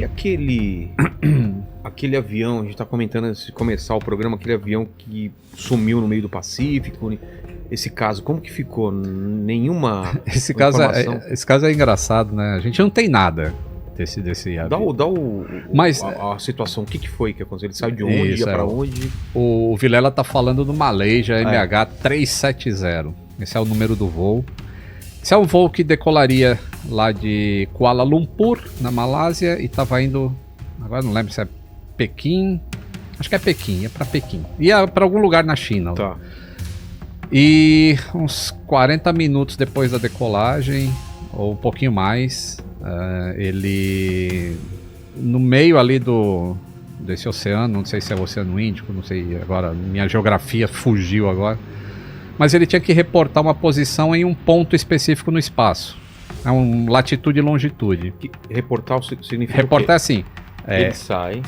E aquele avião, a gente tá comentando antes de começar o programa, aquele avião que sumiu no meio do Pacífico, esse caso, como que ficou? Nenhuma Esse informação? caso é engraçado, né? A gente não tem nada desse avião. Mas a situação, o que foi que aconteceu? Ele saiu de onde, ia pra onde? O Vilela tá falando do Malaysia MH370. Esse é o número do voo. Esse é um voo que decolaria lá de Kuala Lumpur, na Malásia, e tava indo, agora não lembro se é Pequim, acho que é Pequim, ia pra Pequim. Ia pra algum lugar na China. Tá. E uns 40 minutos depois da decolagem, ou um pouquinho mais, ele, no meio ali desse oceano, não sei se é o Oceano Índico, não sei agora, minha geografia fugiu agora, mas ele tinha que reportar uma posição em um ponto específico no espaço. É um latitude e longitude. Reportar significa reportar assim.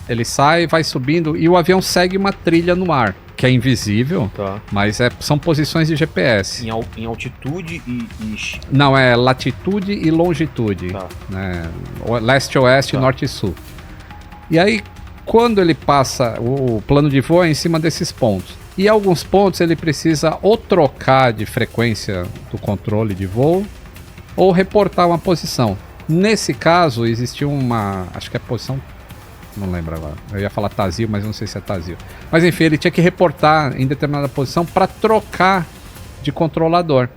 Ele sai, vai subindo e o avião segue uma trilha no ar, que é invisível, tá. Mas são posições de GPS. Em altitude e... Não, é latitude e longitude. Tá. Né? Leste, oeste, tá. Norte e sul. E aí, quando ele passa, o plano de voo é em cima desses pontos. E alguns pontos ele precisa ou trocar de frequência do controle de voo, ou reportar uma posição. Nesse caso, existiu acho que é posição, não lembro agora, eu ia falar Tazil, mas não sei se é Tazil. Mas enfim, ele tinha que reportar em determinada posição para trocar de controlador.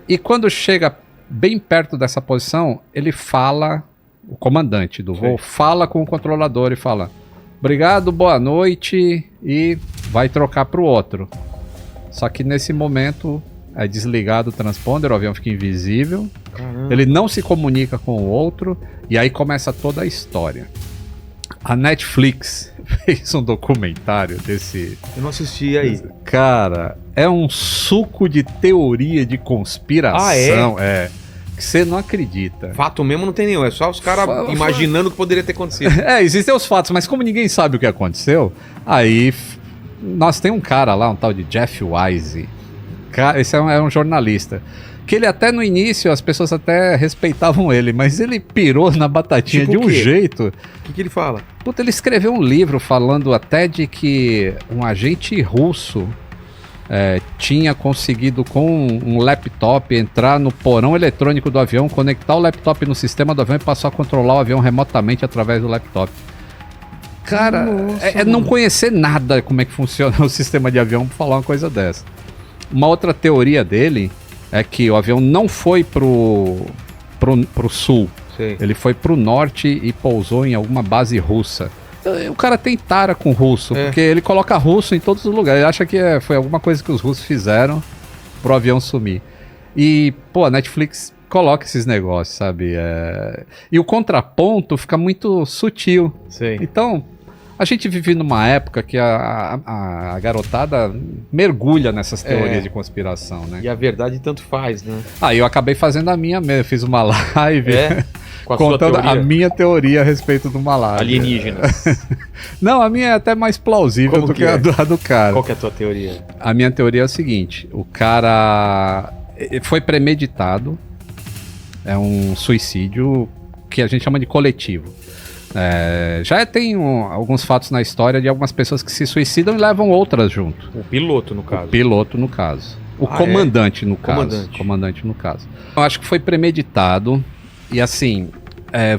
E quando chega bem perto dessa posição, ele fala, o comandante do voo, fala com o controlador e fala: obrigado, boa noite, e vai trocar para o outro. Só que nesse momento é desligado o transponder, o avião fica invisível. Caramba. Ele não se comunica com o outro, e aí começa toda a história. A Netflix fez um documentário desse... Eu não assisti aí. Cara, é um suco de teoria de conspiração. É? Que você não acredita. Fato mesmo não tem nenhum, é só os caras imaginando o que poderia ter acontecido. Existem os fatos, mas como ninguém sabe o que aconteceu, aí... Nós tem um cara lá, um tal de Jeff Wise. Esse é um jornalista. Que ele até no início, as pessoas até respeitavam ele, mas ele pirou na batatinha de um jeito. O que ele fala? Puta, ele escreveu um livro falando até de que um agente russo tinha conseguido com um laptop entrar no porão eletrônico do avião, conectar o laptop no sistema do avião e passar a controlar o avião remotamente através do laptop. Cara, não conhecer nada como é que funciona o sistema de avião pra falar uma coisa dessa. Uma outra teoria dele é que o avião não foi pro sul. Sim. Ele foi pro norte e pousou em alguma base russa. O cara tem tara com russo, porque ele coloca russo em todos os lugares. Ele acha que foi alguma coisa que os russos fizeram pro avião sumir. E, pô, a Netflix coloca esses negócios, sabe? E o contraponto fica muito sutil. Sim. Então, a gente vive numa época que a garotada mergulha nessas teorias de conspiração, né? E a verdade tanto faz, né? Eu acabei fazendo a minha mesmo. Fiz uma live com contando a minha teoria a respeito do Malásia. Alienígenas. Não, a minha é até mais plausível do que a do cara. Qual que é a tua teoria? A minha teoria é o seguinte: o cara foi premeditado. É um suicídio que a gente chama de coletivo. Já tem alguns fatos na história de algumas pessoas que se suicidam e levam outras junto. O piloto, no caso. O piloto, no caso. O comandante, no caso. Comandante, no caso. Eu acho que foi premeditado. E assim,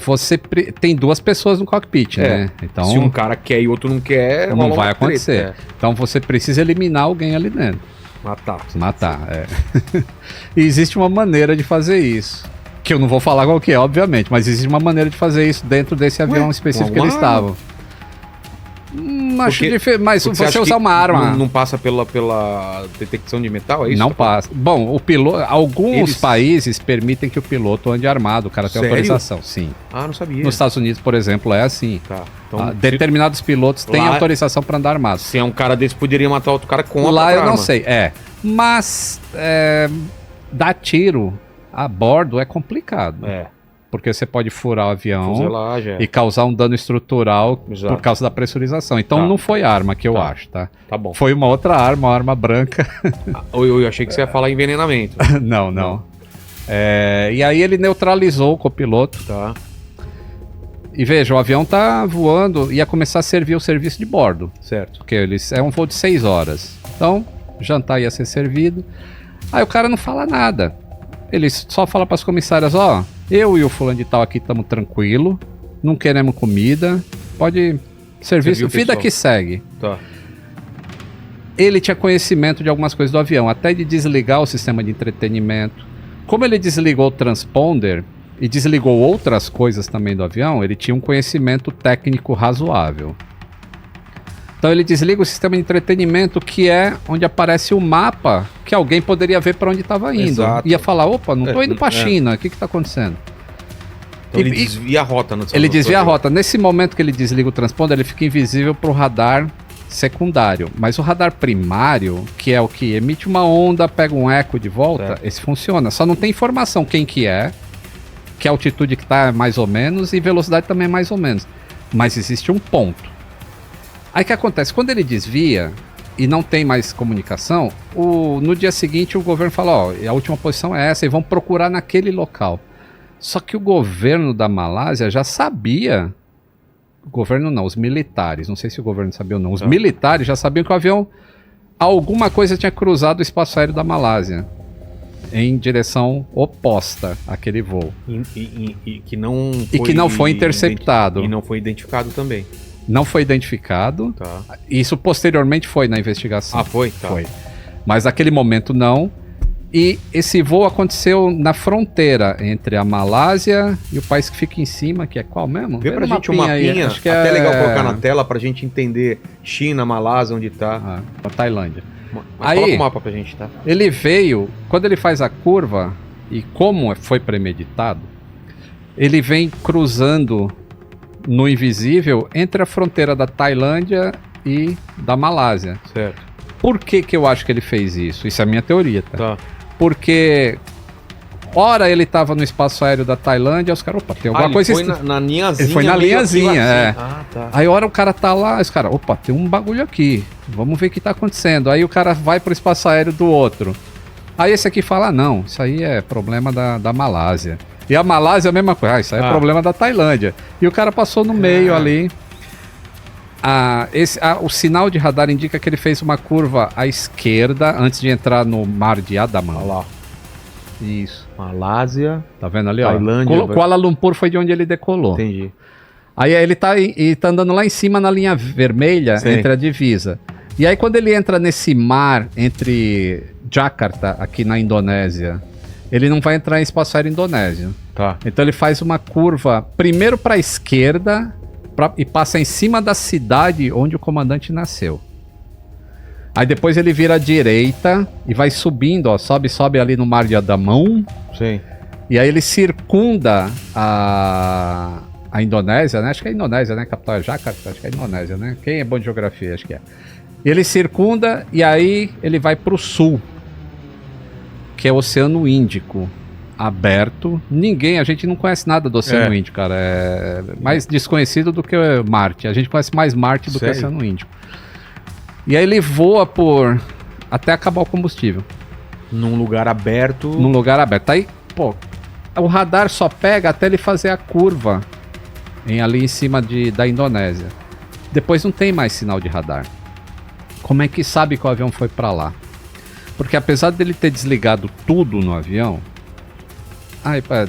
você tem duas pessoas no cockpit, né? Então, se um cara quer e o outro não quer, não vai acontecer. Então você precisa eliminar alguém ali dentro. Matar. E existe uma maneira de fazer isso. Que eu não vou falar qual que é, obviamente, mas existe uma maneira de fazer isso dentro desse avião específico que eles estavam. Acho difícil, mas se você usar uma arma... Não passa pela detecção de metal, é isso? Não passa. Bom, o piloto, alguns países permitem que o piloto ande armado, o cara tem autorização, sim. Não sabia. Nos Estados Unidos, por exemplo, é assim. Tá. Então, determinados pilotos têm autorização para andar armado. Se é um cara desse, poderia matar outro cara com lá eu não sei, mas dar tiro a bordo é complicado. Porque você pode furar o avião e causar um dano estrutural por causa da pressurização. Então não foi arma que eu acho, tá? Tá bom. Foi uma outra arma, uma arma branca. Eu achei que você ia falar envenenamento. Não. E aí ele neutralizou o copiloto. Tá. E veja, o avião tá voando, ia começar a servir o serviço de bordo. Certo. Porque é um voo de 6 horas. Então, jantar ia ser servido. Aí o cara não fala nada. Ele só fala pras comissárias, ó, eu e o fulano de tal aqui estamos tranquilo, não queremos comida, pode serviço, vida que segue. Tá. Ele tinha conhecimento de algumas coisas do avião, até de desligar o sistema de entretenimento. Como ele desligou o transponder e desligou outras coisas também do avião, ele tinha um conhecimento técnico razoável. Então ele desliga o sistema de entretenimento, que é onde aparece o mapa que alguém poderia ver para onde estava indo. Exato. Ia falar, opa, não estou indo para a China, o que está acontecendo? Então ele desvia a rota. Ele desvia a rota. Nesse momento que ele desliga o transponder, ele fica invisível para o radar secundário. Mas o radar primário, que é o que emite uma onda, pega um eco de volta, esse funciona. Só não tem informação quem que altitude que está mais ou menos e velocidade também mais ou menos. Mas existe um ponto. Aí o que acontece? Quando ele desvia e não tem mais comunicação, no dia seguinte o governo fala, ó, a última posição é essa e vão procurar naquele local. Só que o governo da Malásia já sabia, o governo não, os militares, não sei se o governo sabia ou não, os militares já sabiam que o avião, alguma coisa tinha cruzado o espaço aéreo da Malásia em direção oposta àquele voo. E que não foi interceptado. E não foi identificado também. Não foi identificado. Tá. Isso posteriormente foi na investigação. Ah, foi? Tá. Foi. Mas naquele momento não. E esse voo aconteceu na fronteira entre a Malásia e o país que fica em cima, que é qual mesmo? Vê pra gente um mapinha, aí, acho que até legal colocar na tela pra gente entender China, Malásia, onde tá. A Tailândia. Mas coloca o mapa pra gente, tá? Ele veio, quando ele faz a curva, e como foi premeditado, ele vem cruzando no invisível entre a fronteira da Tailândia e da Malásia. Certo. Por que eu acho que ele fez isso? Isso é a minha teoria, tá? Tá. Porque ora ele estava no espaço aéreo da Tailândia, os caras, opa, tem alguma coisa... Ele foi na linhazinha. Ele foi na linhazinha, é. Ah, tá. Aí hora o cara tá lá, os caras, opa, tem um bagulho aqui, vamos ver o que tá acontecendo. Aí o cara vai pro espaço aéreo do outro. Aí esse aqui fala, não, isso aí é problema da Malásia. E a Malásia é a mesma coisa, isso aí é problema da Tailândia. E o cara passou no meio ali. O sinal de radar indica que ele fez uma curva à esquerda antes de entrar no mar de Andaman. Olha lá. Isso. Malásia. Tá vendo ali, Tailândia, ó? Kuala Lumpur foi de onde ele decolou. Entendi. Aí ele tá andando lá em cima na linha vermelha, Sim, entre a divisa. E aí quando ele entra nesse mar entre Jakarta, aqui na Indonésia, ele não vai entrar em espaço aéreo indonésio. Tá. Então ele faz uma curva primeiro para a esquerda e passa em cima da cidade onde o comandante nasceu. Aí depois ele vira à direita e vai subindo, ó, sobe ali no mar de Andaman. Sim. E aí ele circunda a Indonésia, né? Acho que é a Indonésia, né? A capital é Jakarta, acho que é a Indonésia, né? Quem é bom de geografia, acho que é. Ele circunda e aí ele vai para o sul, que é o Oceano Índico, aberto. A gente não conhece nada do Oceano Índico, cara. É mais desconhecido do que Marte. A gente conhece mais Marte do que o Oceano Índico. E aí ele voa até acabar o combustível. Num lugar aberto. Num lugar aberto. Aí, pô, o radar só pega até ele fazer a curva ali em cima da Indonésia. Depois não tem mais sinal de radar. Como é que sabe que o avião foi para lá? Porque apesar dele ter desligado tudo no avião...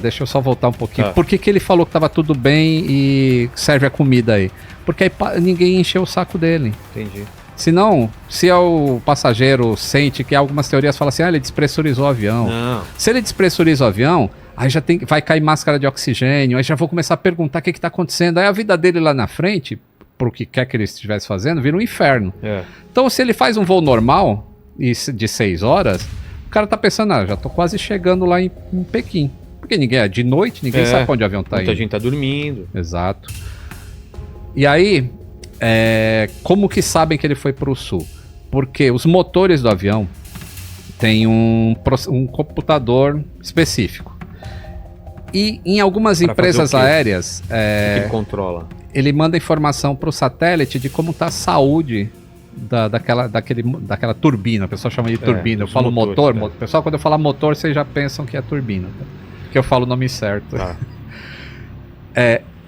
deixa eu só voltar um pouquinho. Por que ele falou que tava tudo bem e serve a comida aí? Porque aí ninguém encheu o saco dele. Entendi. Senão, se o passageiro sente que algumas teorias falam assim, ele despressurizou o avião. Não. Se ele despressuriza o avião, aí vai cair máscara de oxigênio, aí já vou começar a perguntar o que tá acontecendo. Aí a vida dele lá na frente, pro que quer que ele estivesse fazendo, vira um inferno. Então se ele faz um voo normal, de 6 horas, o cara tá pensando, já tô quase chegando lá em Pequim. Porque ninguém de noite, ninguém sabe pra onde o avião tá indo. Muita gente tá dormindo. Exato. E aí, como que sabem que ele foi pro sul? Porque os motores do avião têm um computador específico. E em algumas empresas aéreas... que ele controla? Ele manda informação pro satélite de como tá a saúde daquela turbina. O pessoal chama de turbina. Eu falo motor. Pessoal, quando eu falar motor, vocês já pensam que é turbina. Tá? Que eu falo o nome certo. Tá.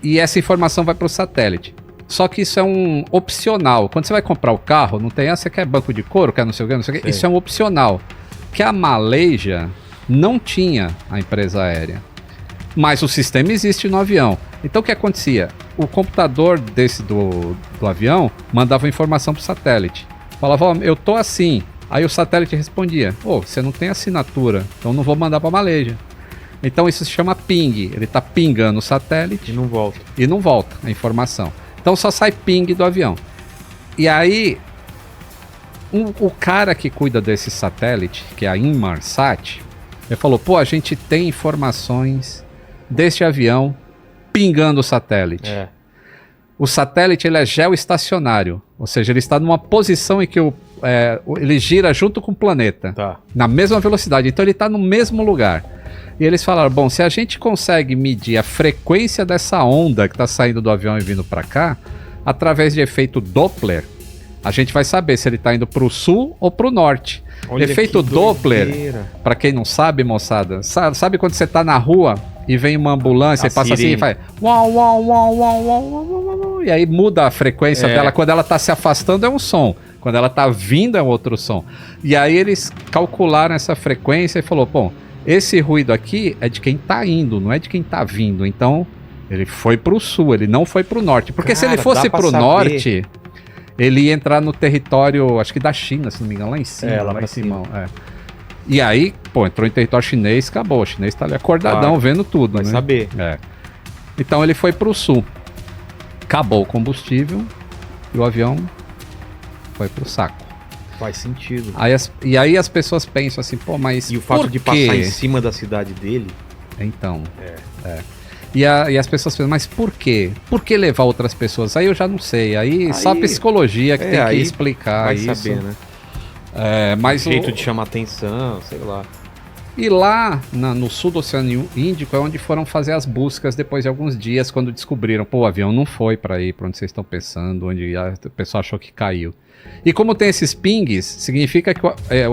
e essa informação vai para o satélite. Só que isso é um opcional. Quando você vai comprar o carro, não tem você quer banco de couro, quer não sei o que, não sei o que. Isso é um opcional. Que a Malaysia não tinha a empresa aérea. Mas o sistema existe no avião. Então o que acontecia? O computador do avião mandava informação para o satélite. Falava, ó, eu tô assim. Aí o satélite respondia, você não tem assinatura, então não vou mandar para a Malaysia. Então isso se chama ping. Ele está pingando o satélite. E não volta a informação. Então só sai ping do avião. E aí, o cara que cuida desse satélite, que é a Inmarsat, ele falou, a gente tem informações deste avião pingando o satélite. O satélite ele é geoestacionário, ou seja, ele está numa posição em que ele gira junto com o planeta, na mesma velocidade, então ele está no mesmo lugar. E eles falaram, se a gente consegue medir a frequência dessa onda que está saindo do avião e vindo para cá, através de efeito Doppler, a gente vai saber se ele está indo para o sul ou para o norte. Olha, efeito Doppler, para quem não sabe, moçada, sabe quando você está na rua e vem uma ambulância e passa assim e faz uau, uau, uau, uau, uau, uau, e aí muda a frequência dela. Quando ela está se afastando é um som, quando ela está vindo é um outro som. E aí eles calcularam essa frequência e falou, esse ruído aqui é de quem tá indo, não é de quem tá vindo. Então, ele foi pro sul, ele não foi pro norte. Porque se ele fosse pro norte, ele ia entrar no território, acho que da China, se não me engano, lá em cima. Lá em cima. E aí, entrou em território chinês, acabou. O chinês tá ali acordadão, vendo tudo, vai saber. Então ele foi pro sul. Acabou o combustível e o avião foi pro saco. Faz sentido. E aí as pessoas pensam assim, mas e o fato de passar em cima da cidade dele? Então. E as pessoas pensam, mas por quê? Por que levar outras pessoas? Aí eu já não sei. Aí só a psicologia que tem que explicar vai isso. Vai saber, né? Mas jeito de chamar atenção, sei lá. E lá no sul do Oceano Índico é onde foram fazer as buscas depois de alguns dias, quando descobriram, o avião não foi para ir para onde vocês estão pensando, onde o pessoal achou que caiu. E como tem esses pings, significa que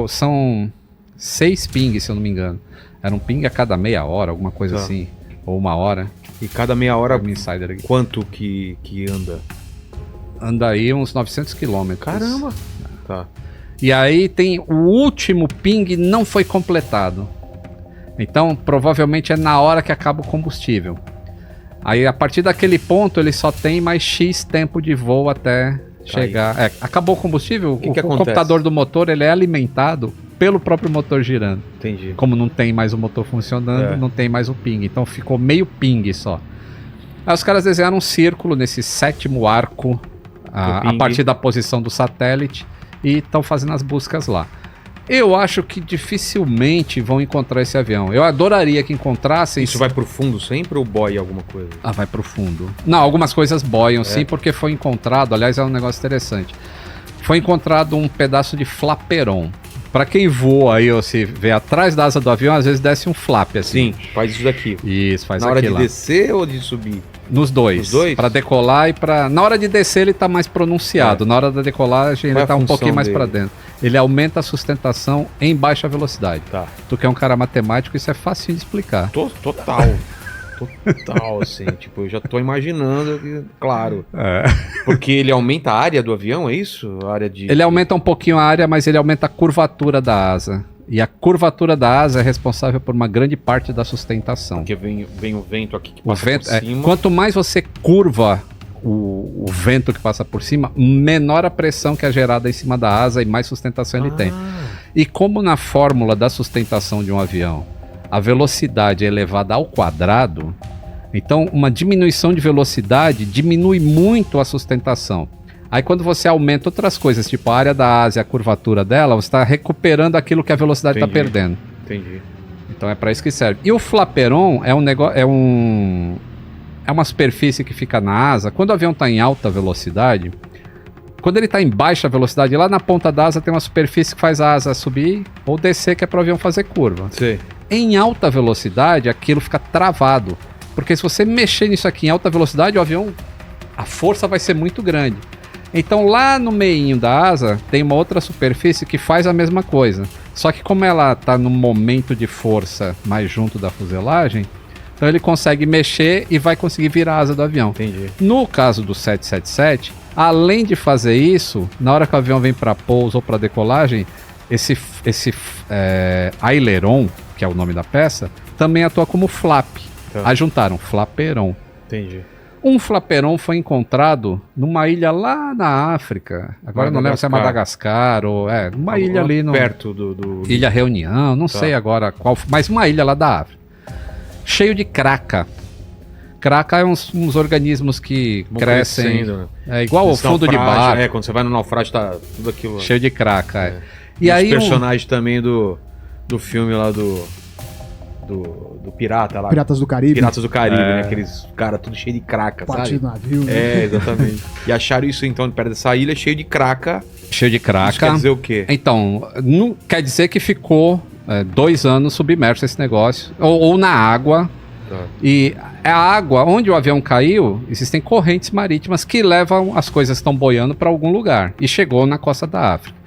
são 6 pings, se eu não me engano. Era um ping a cada meia hora, alguma coisa assim, ou 1 hora. E cada meia hora, quanto que anda? Anda aí uns 900 quilômetros. Caramba! E aí tem o último ping não foi completado. Então provavelmente é na hora que acaba o combustível. Aí a partir daquele ponto ele só tem mais X tempo de voo até chegar. Acabou o combustível, o computador do motor ele é alimentado pelo próprio motor girando. Entendi. Como não tem mais o motor funcionando, não tem mais o ping. Então ficou meio ping só. Aí os caras desenharam um círculo nesse 7º arco a partir da posição do satélite. E estão fazendo as buscas lá. Eu acho que dificilmente vão encontrar esse avião. Eu adoraria que encontrassem. Isso vai pro fundo sempre ou boia alguma coisa? Vai pro fundo. Não, algumas coisas boiam sim, porque foi encontrado, aliás é um negócio interessante. Foi encontrado um pedaço de flaperon. Pra quem voa aí, ou se vê atrás da asa do avião, às vezes desce um flap assim. Sim, faz isso daqui. Isso, faz aqui. Na hora de descer ou de subir? Nos dois. Pra decolar e pra... Na hora de descer ele tá mais pronunciado. Na hora da decolagem ele tá um pouquinho mais pra dentro. Ele aumenta a sustentação em baixa velocidade. Tu que é um cara matemático, isso é fácil de explicar. Total. Total, assim. Tipo, eu já tô imaginando que, claro. Porque ele aumenta a área do avião, é isso? A área de... Ele aumenta um pouquinho a área, mas ele aumenta a curvatura da asa. E a curvatura da asa é responsável por uma grande parte da sustentação. Porque vem o vento aqui que passa por cima. Quanto mais você curva o vento que passa por cima, menor a pressão que é gerada em cima da asa e mais sustentação ele tem. E como na fórmula da sustentação de um avião, a velocidade é elevada ao quadrado, então uma diminuição de velocidade diminui muito a sustentação. Aí quando você aumenta outras coisas, tipo a área da asa e a curvatura dela, você está recuperando aquilo que a velocidade está perdendo. Entendi. Então é para isso que serve. E o flaperon é um negócio, é uma superfície que fica na asa. Quando o avião está em alta velocidade, quando ele está em baixa velocidade, lá na ponta da asa tem uma superfície que faz a asa subir ou descer, que é para o avião fazer curva. Sim. Em alta velocidade, aquilo fica travado. Porque se você mexer nisso aqui em alta velocidade, o avião, a força vai ser muito grande. Então lá no meinho da asa tem uma outra superfície que faz a mesma coisa. Só que como ela está num momento de força mais junto da fuselagem, Então ele consegue mexer e vai conseguir virar a asa do avião. Entendi. No caso do 777, além de fazer isso, na hora que o avião vem para pouso ou para decolagem, esse aileron, que é o nome da peça, também atua como flap. Tá. Aí juntaram flaperon. Entendi. Um flaperon foi encontrado numa ilha lá na África. Agora eu não lembro se é Madagascar ou... uma ilha ali no... Perto do... Ilha Reunião, não sei agora qual... Mas uma ilha lá da África. Cheio de craca. Craca é uns organismos que crescem... Né? É igual o fundo de barco. Quando você vai no naufrágio tá tudo aquilo... Cheio de craca, E aí os personagens também do filme lá do pirata lá. Piratas do Caribe. Piratas do Caribe, né? Aqueles caras tudo cheio de craca, Parte sabe? do navio. Né? Exatamente. E acharam isso então perto dessa ilha, cheio de craca. Cheio de craca. Isso quer dizer o quê? Então, não quer dizer que ficou 2 anos submerso esse negócio. Ou na água. Tá. E a água, onde o avião caiu, existem correntes marítimas que levam as coisas que estão boiando para algum lugar. E chegou na costa da África.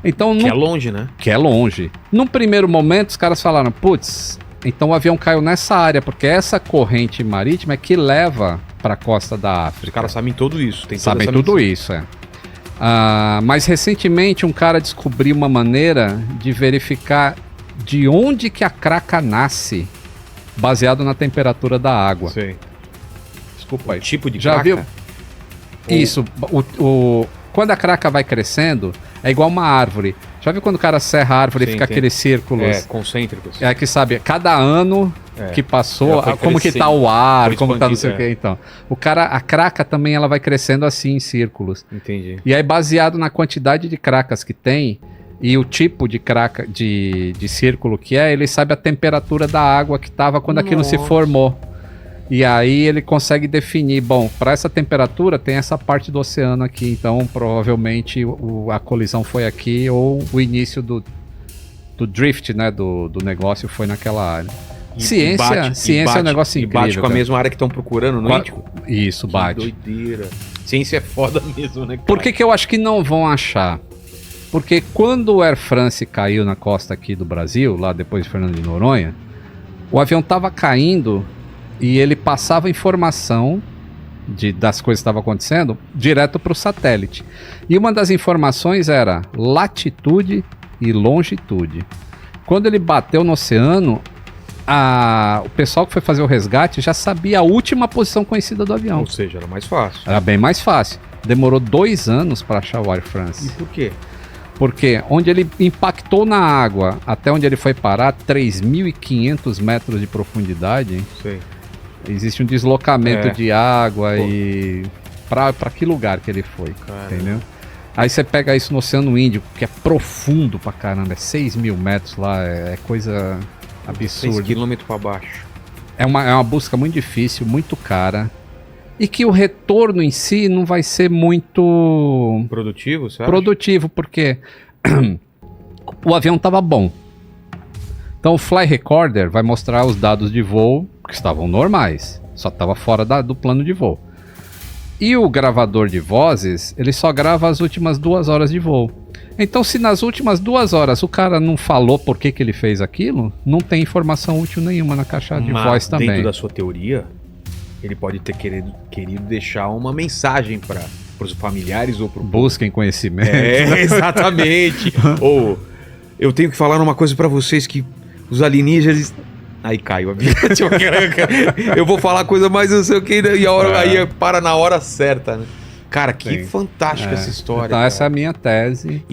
Então, Que é longe, né? Que é longe. Num primeiro momento, os caras falaram, putz, então o avião caiu nessa área, porque essa corrente marítima é que leva para a costa da África. Os caras sabem tudo isso. Sabem tudo isso, mas recentemente um cara descobriu uma maneira de verificar de onde que a craca nasce, baseado na temperatura da água. Sei. Desculpa aí. Tipo de Já craca? viu? Isso. Quando a craca vai crescendo, é igual uma árvore. Já viu quando o cara serra a árvore e fica aqueles círculos? Concêntricos. É que sabe, cada ano que passou, como que tá o ar, como tá não sei o que, então. A craca também ela vai crescendo assim em círculos. Entendi. E aí baseado na quantidade de cracas que tem e o tipo de craca, de círculo que é, ele sabe a temperatura da água que tava quando aquilo se formou. E aí ele consegue definir, bom, para essa temperatura tem essa parte do oceano aqui, então provavelmente a colisão foi aqui ou o início do drift, né, do negócio foi naquela área. Ciência é um negócio incrível. E bate com a mesma área que estão procurando no Índico? Isso, bate. Que doideira. Ciência é foda mesmo, né, cara? Por que eu acho que não vão achar? Porque quando o Air France caiu na costa aqui do Brasil, lá depois de Fernando de Noronha, o avião tava caindo e ele passava informação das coisas que estavam acontecendo direto para o satélite. E uma das informações era latitude e longitude. Quando ele bateu no oceano, o pessoal que foi fazer o resgate já sabia a última posição conhecida do avião. Ou seja, era mais fácil. Era bem mais fácil. Demorou 2 anos para achar o Air France. E por quê? Porque onde ele impactou na água até onde ele foi parar, 3.500 metros de profundidade, Sei. existe um deslocamento de água e... Pra que lugar que ele foi, entendeu? Aí você pega isso no Oceano Índico, que é profundo pra caramba, é 6.000 metros lá, é coisa absurda. 6 quilômetros pra baixo. É uma busca muito difícil, muito cara. E que o retorno em si não vai ser muito... Produtivo, você acha? Produtivo, porque o avião estava bom. Então o Fly Recorder vai mostrar os dados de voo que estavam normais. Só estava fora do plano de voo. E o gravador de vozes, ele só grava as últimas 2 horas de voo. Então se nas últimas 2 horas o cara não falou por que ele fez aquilo, não tem informação útil nenhuma na caixa de voz também. Dentro da sua teoria, ele pode ter querido deixar uma mensagem para os familiares ou para busquem conhecimento. Exatamente. Ou eu tenho que falar uma coisa para vocês que os alienígenas... Aí cai o avião. Eu vou falar coisa mais não sei o que e a hora aí para na hora certa, né? Cara, que fantástica essa história. Então essa é a minha tese.